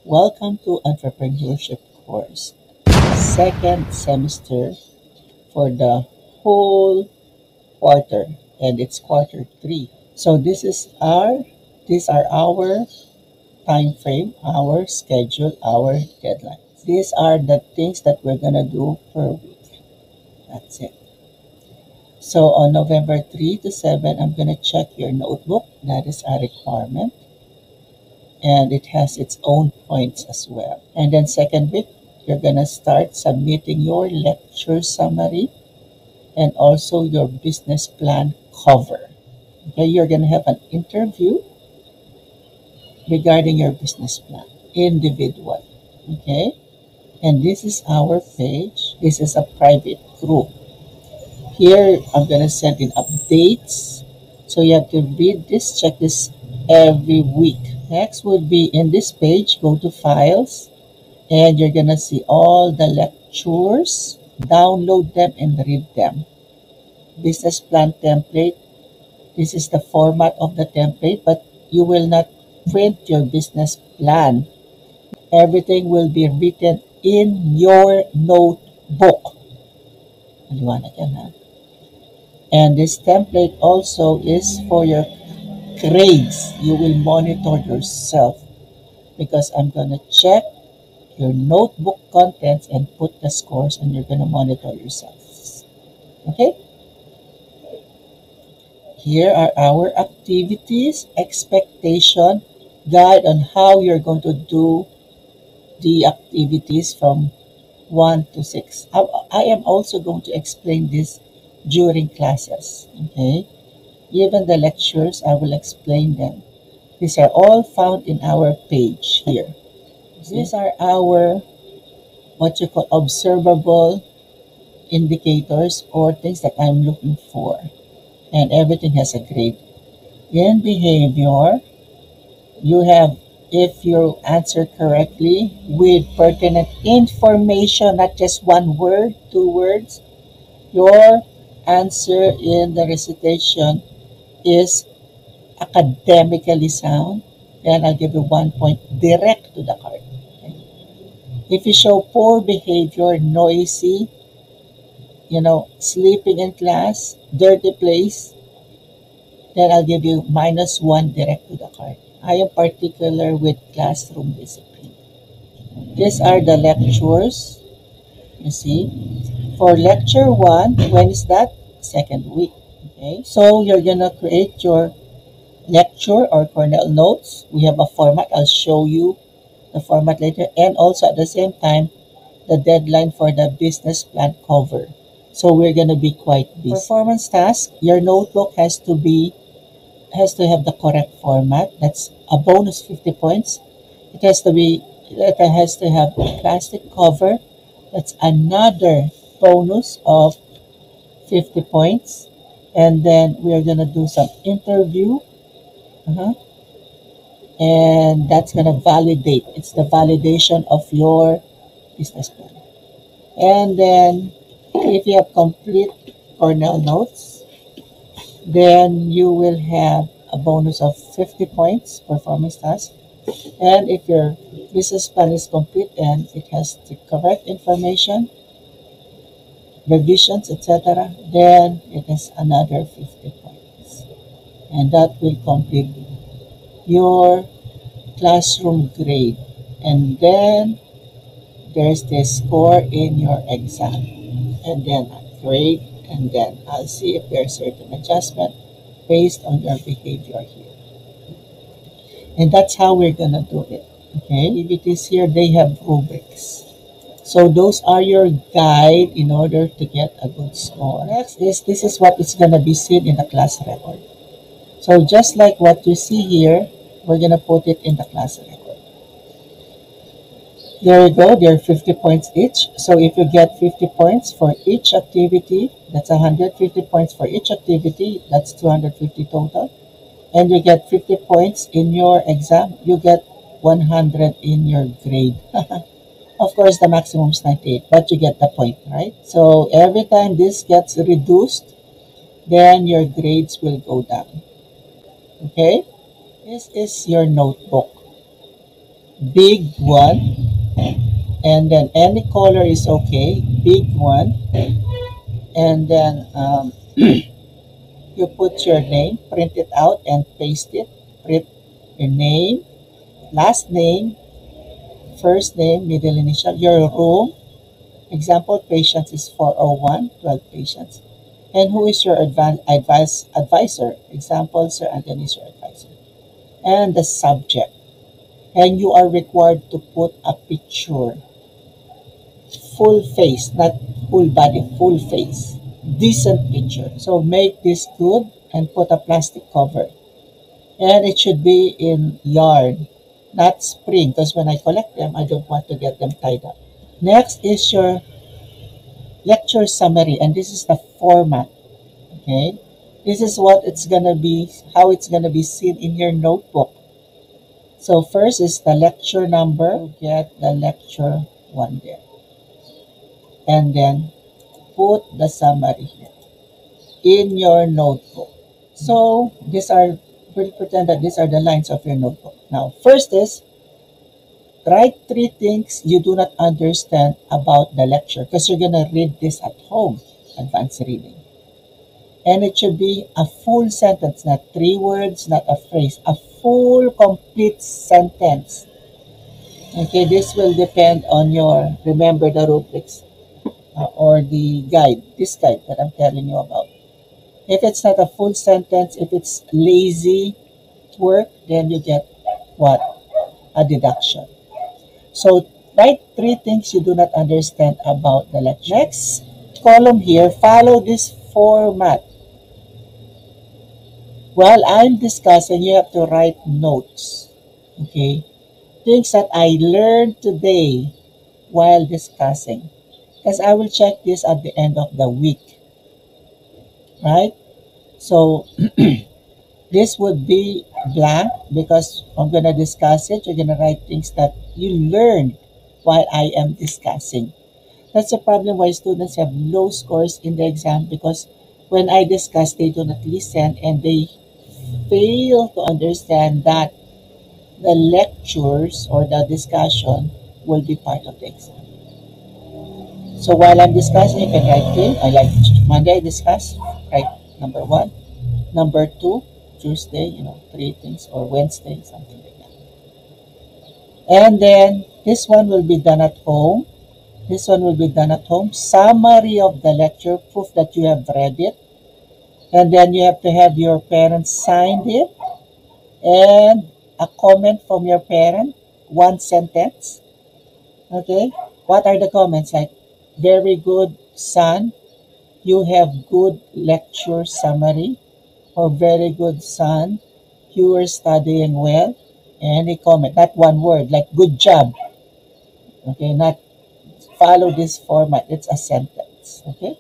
Welcome to Entrepreneurship course, second semester for the whole quarter, and it's quarter 3. So these are our time frame, our schedule, our deadlines. These are the things that we're gonna do per week. That's it. So on November 3 to 7, I'm gonna check your notebook. That is a requirement, and it has its own points as well. And then second week, you're gonna start submitting your lecture summary and also your business plan cover. Okay, you're gonna have an interview regarding your business plan, individual. Okay, and this is our page. This is a private group. Here, I'm gonna send in updates. So you have to read this, check this every week. Next would be in this page, go to files, and you're gonna see all the lectures. Download them and read them. Business plan template. This is the format of the template, but you will not print your business plan. Everything will be written in your notebook. Maliwanag yan, ha? And this template also is for your grades. You will monitor yourself because I'm gonna check your notebook contents and put the scores, and you're gonna monitor yourself. Okay? Here are our activities, expectation, guide on how you're going to do the activities from 1 to 6. I am also going to explain this during classes. Okay? Even the lectures, I will explain them. These are all found in our page here. These are our what you call observable indicators or things that I'm looking for. And everything has a grade. In behavior, you have, if you answer correctly with pertinent information, not just one word, 2 words, your answer in the recitation is academically sound, then I'll give you 1 point direct to the card. Okay? If you show poor behavior, noisy, sleeping in class, dirty place, then I'll give you -1 direct to the card. I am particular with classroom discipline. These are the lectures. You see, for lecture 1, when is that? Second week. Okay, so you're gonna create your lecture or Cornell notes. We have a format. I'll show you the format later, and also at the same time, the deadline for the business plan cover. So we're gonna be quite busy. Performance task. Your notebook has to have the correct format. That's a bonus 50 points. It has to have a plastic cover. That's another bonus of 50 points. And then we are gonna do some interview. And that's gonna validate. It's the validation of your business plan. And then if you have complete Cornell notes, then you will have a bonus of 50 points performance task. And if your business plan is complete and it has the correct information, revisions, etc., then it is another 50 points. And that will complete your classroom grade. And then there's the score in your exam. And then a grade, and then I'll see if there's certain adjustment based on your behavior here. And that's how we're gonna do it. Okay, activities here, they have rubrics. So those are your guide in order to get a good score. Next is, this is what is gonna be seen in the class record. So just like what you see here, we're gonna put it in the class record. There you go, there are 50 points each. So if you get 50 points for each activity, that's 150 points for each activity, that's 250 total. And you get 50 points in your exam, you get 100 in your grade. Of course, the maximum is 98, but you get the point, right? So every time this gets reduced, then your grades will go down. Okay? This is your notebook. big one, and then any color is okay, big one, and then you put your name, print it out and paste it. Print your name, last name, first name, middle initial, your room. Example, patients is 401, 12 patients. And who is your advisor? Example, Sir Anthony is your advisor. And the subject. And you are required to put a picture. Full face, not full body, full face. Decent picture. So make this good and put a plastic cover. And it should be in yarn, not spring, because when I collect them, I don't want to get them tied up. Next is your lecture summary, and this is the format. Okay, this is what it's gonna be, how it's gonna be seen in your notebook. So first is the lecture number. You get the lecture one there, and then put the summary here in your notebook. So these are, we'll pretend that these are the lines of your notebook. Now, first is write 3 things you do not understand about the lecture, because you're gonna read this at home, advanced reading. And it should be a full sentence, not 3 words, not a phrase, a full, complete sentence. Okay, this will depend on your, remember the rubrics or the guide, this guide that I'm telling you about. If it's not a full sentence, if it's lazy work, then you get what? A deduction. So write 3 things you do not understand about the lecture. Next column here, follow this format. While I'm discussing, you have to write notes. Okay? Things that I learned today while discussing. Because I will check this at the end of the week. Right? So this would be blank because I'm going to discuss it. You're going to write things that you learned while I am discussing. That's the problem why students have low scores in the exam, because when I discuss, they do not listen and they fail to understand that the lectures or the discussion will be part of the exam. So while I'm discussing, you can write things. I like Monday I discuss, write number 1. Number 2, Tuesday, 3 things, or Wednesday, something like that. And then this one will be done at home. This one will be done at home. Summary of the lecture, proof that you have read it. And then you have to have your parents sign it. And a comment from your parent, 1 sentence. Okay? What are the comments? Like, very good, son. You have good lecture summary. Or very good, son. You are studying well. Any comment, not one word, like good job. Okay, not follow this format. It's a sentence. Okay?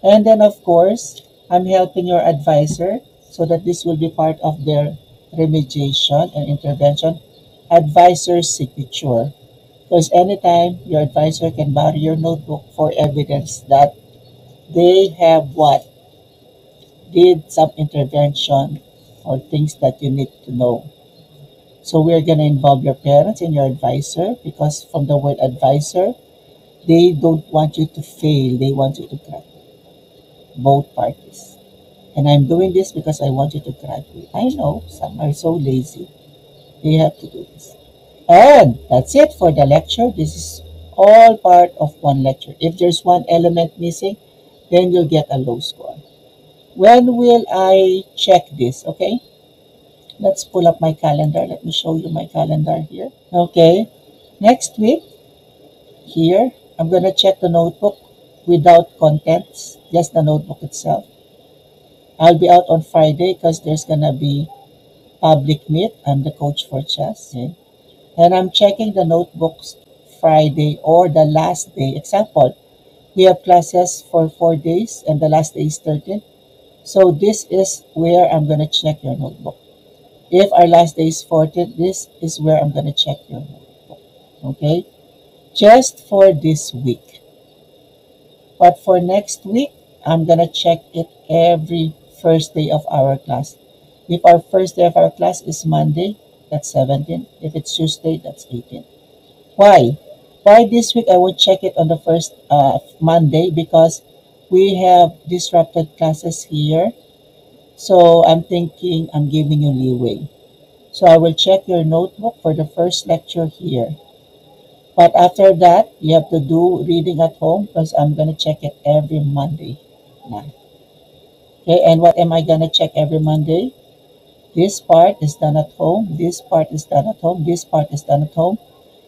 And then, of course, I'm helping your advisor so that this will be part of their remediation and intervention. Advisor's signature. Because anytime your advisor can borrow your notebook for evidence that they have what? Did some intervention or things that you need to know. So we're going to involve your parents and your advisor, because from the word advisor, they don't want you to fail. They want you to graduate. Both parties. And I'm doing this because I want you to graduate. I know some are so lazy. They have to do this. And that's it for the lecture. This is all part of one lecture. If there's one element missing, then you'll get a low score. When will I check this? Okay. Let's pull up my calendar. Let me show you my calendar here. Okay. Next week, here, I'm going to check the notebook without contents, just the notebook itself. I'll be out on Friday because there's going to be public meet. I'm the coach for chess. Okay? And I'm checking the notebooks Friday or the last day. Example, we have classes for 4 days and the last day is 13. So this is where I'm going to check your notebook. If our last day is 14, this is where I'm going to check your notebook. Okay? Just for this week. But for next week, I'm going to check it every first day of our class. If our first day of our class is Monday, that's 17. If it's Tuesday, that's 18. Why? Why this week I would check it on the first Monday? Because we have disrupted classes here. So I'm thinking I'm giving you leeway. So I will check your notebook for the first lecture here. But after that, you have to do reading at home because I'm going to check it every Monday. Now. Okay, and what am I going to check every Monday? This part is done at home, this part is done at home, this part is done at home.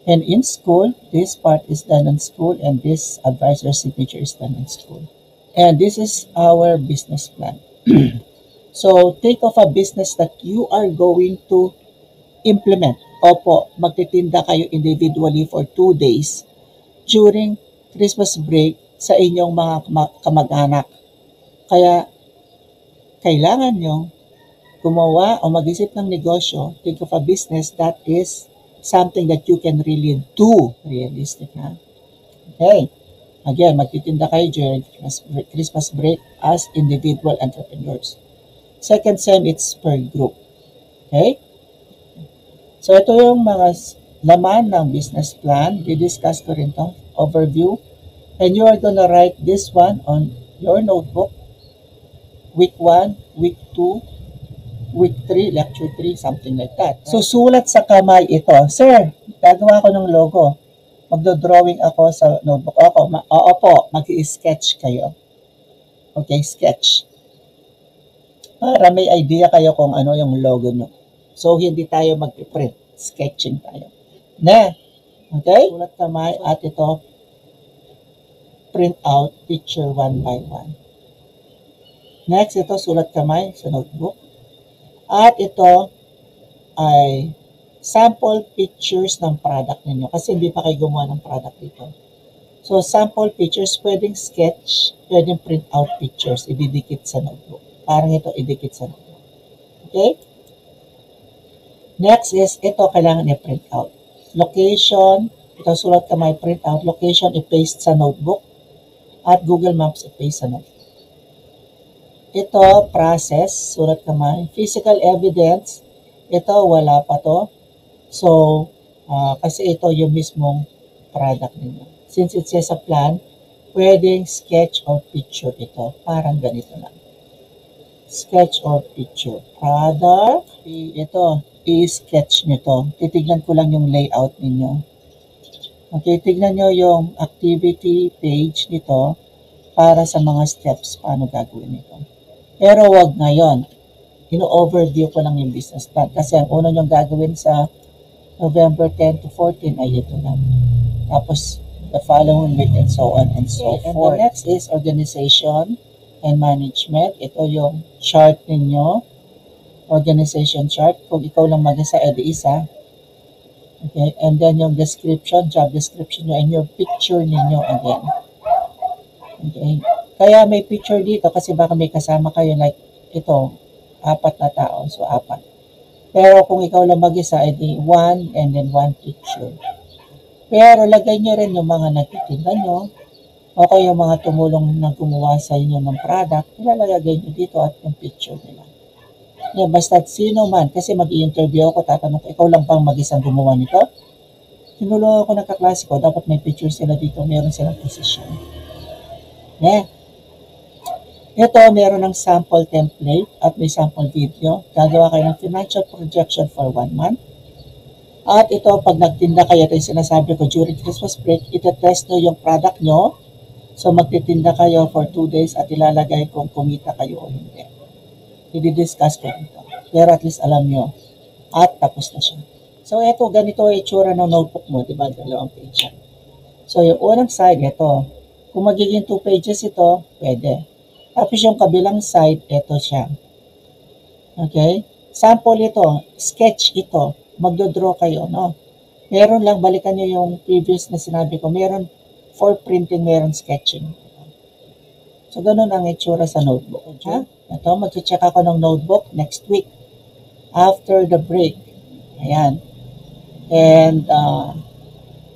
And in school, this part is done in school, and this advisor signature is done in school. And this is our business plan. So, think of a business that you are going to implement. Opo, magtitinda kayo individually for 2 days during Christmas break sa inyong mga kamag-anak. Kaya, kailangan nyo gumawa o mag-isip ng negosyo. Think of a business that is something that you can really do. Realistic, ha? Okay. Again, magtitinda kayo during Christmas break as individual entrepreneurs. Second sem, it's per group. Okay? So, ito yung mga laman ng business plan. Didiscuss ko rin itong overview. And you are gonna write this one on your notebook. Week 1, week 2, week 3, lecture 3, something like that. So, sulat sa kamay ito. Sir, gagawa ko ng logo. Magdo-drawing ako sa notebook. Oo po, mag-i-sketch kayo. Okay, sketch. Para may idea kayo kung ano yung logo nyo. So, hindi tayo mag-print. Sketching tayo. Okay? Sulat kamay at ito, print out picture 1 by 1. Next, ito, sulat kamay sa notebook. At ito ay sample pictures ng product ninyo. Kasi hindi pa kayo gumawa ng product dito. So, sample pictures, pwedeng sketch, pwedeng print out pictures, ididikit sa notebook. Parang ito, idikit sa notebook. Okay? Next is, ito kailangan i-print out. Location, ito sulat kamay, print out. Location, i-paste sa notebook. At Google Maps, i-paste sa notebook. Ito, process, sulat kamay. Physical evidence, ito, wala pa to. So, kasi ito yung mismong product ninyo. Since it says a plan, pwedeng sketch or picture ito. Parang ganito lang. Sketch or picture. Product. Ito, i-sketch nyo to. Titignan ko lang yung layout ninyo. Okay, tignan nyo yung activity page nito para sa mga steps paano gagawin ito. Pero wag ngayon. Ino-overview ko lang yung business plan. Kasi ang una nyo gagawin sa November 10 to 14 ay ito lang. Tapos, the following week and so on and so forth. And the next is organization and management. Ito yung chart ninyo. Organization chart. Kung ikaw lang mag-isa, edi isa. Okay, and then yung description, job description nyo, and yung picture ninyo again. Okay, kaya may picture dito kasi baka may kasama kayo like ito, 4 na tao, so 4. Pero kung ikaw lang mag-isa, edi 1 and then 1 picture. Pero lagay nyo rin yung mga nagtitinda nyo, o kaya yung mga tumulong na gumawa sa inyo ng product, ilalagay nyo dito at yung picture nila. Yeah, basta sino man, kasi mag-i-interview ako, tatanong ko, ikaw lang bang mag-isang gumawa nito? Tinulungan ako ng kaklase ko, dapat may picture sila dito, meron silang position. Yeah. Ito, meron ng sample template at may sample video. Gagawa kayo ng financial projection for 1 month. At ito, pag nagtinda kayo, ito yung sinasabi ko, during Christmas break, itetest nyo yung product nyo. So, magtitinda kayo for 2 days at ilalagay kung kumita kayo o hindi. I-discuss ko ito. Pero at least alam nyo. At tapos na siya. So, ito, ganito yung itsura ng notebook mo. Diba? 2 page yan. So, yung unang side, ito. Kung magiging 2 pages ito, pwede. Tapos yung kabilang side, ito siya. Okay? Sample ito. Sketch ito. Magdodraw kayo, no? Meron lang, balikan nyo yung previous na sinabi ko. Meron for printing, meron sketching. So, ganun ang itsura sa notebook. Ha? Ito, mag-check ako ng notebook next week. After the break. Ayan. And,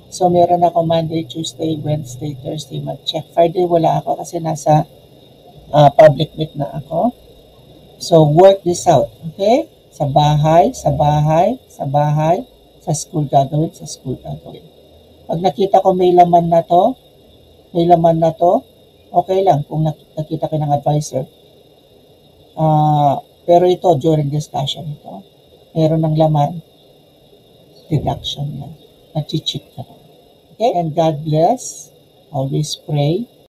so, meron ako Monday, Tuesday, Wednesday, Thursday, mag-check. Friday, wala ako kasi nasa public meet na ako. So, work this out. Okay? Sa bahay, sa bahay, sa bahay, sa school gagawin, sa school gagawin. Pag nakita ko may laman na to, okay lang kung nakita ko ng advisor. Pero ito, during discussion ito, meron ng laman, deduction na. Nag-cheat ka na. Okay? And God bless. Always pray.